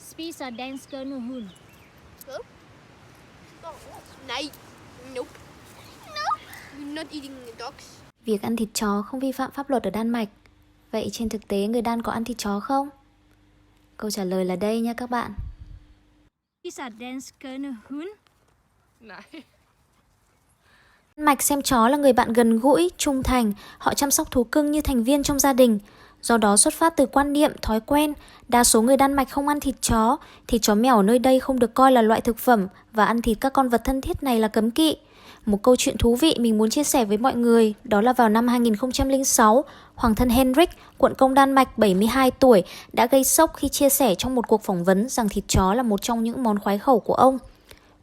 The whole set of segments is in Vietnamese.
Spiser danskerne hund? Nej. Nope. Nope. We're not eating dogs. Việc ăn thịt chó không vi phạm pháp luật ở Đan Mạch. Vậy trên thực tế người Đan có ăn thịt chó không? Câu trả lời là đây nha các bạn. Spiser danskerne hund? Nej. Đan Mạch xem chó là người bạn gần gũi, trung thành, họ chăm sóc thú cưng như thành viên trong gia đình. Do đó xuất phát từ quan niệm, thói quen, đa số người Đan Mạch không ăn thịt chó mèo ở nơi đây không được coi là loại thực phẩm và ăn thịt các con vật thân thiết này là cấm kỵ. Một câu chuyện thú vị mình muốn chia sẻ với mọi người đó là vào năm 2006, Hoàng thân Henrik, quận công Đan Mạch 72 tuổi đã gây sốc khi chia sẻ trong một cuộc phỏng vấn rằng thịt chó là một trong những món khoái khẩu của ông.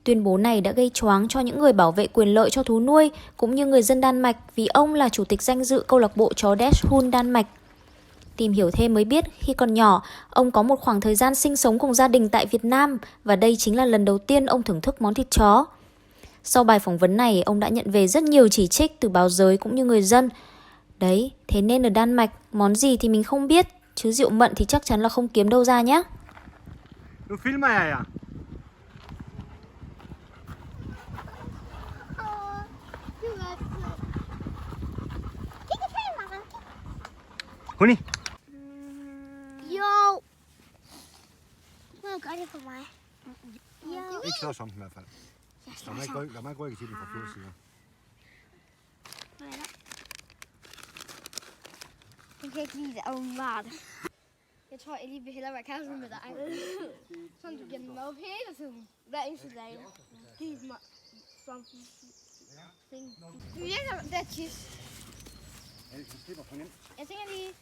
Tuyên bố này đã gây choáng cho những người bảo vệ quyền lợi cho thú nuôi cũng như người dân Đan Mạch vì ông là chủ tịch danh dự câu lạc bộ chó Dachshund Đan Mạch. Tìm hiểu thêm mới biết khi còn nhỏ, ông có một khoảng thời gian sinh sống cùng gia đình tại Việt Nam và đây chính là lần đầu tiên ông thưởng thức món thịt chó. Sau bài phỏng vấn này, ông đã nhận về rất nhiều chỉ trích từ báo giới cũng như người dân. Đấy, thế nên ở Đan Mạch, món gì thì mình không biết, chứ rượu mận thì chắc chắn là không kiếm đâu ra nhé. Nu filmer jeg jer. Honey. Jo. Du må jo gøre det for mig. Jo. Ikke slås om den i hvert fald. Der må ikke rykke til den fra flere sider. Jeg kan ikke lide det, åbenbart. Jeg tror, Ellie vil hellere være kæreste med dig. Sådan, du giver den mad hele tiden. Hver eneste dag. Giv mig something. Du virker, det er cheese. Ja, det slipper for nemt. Jeg tænker lige...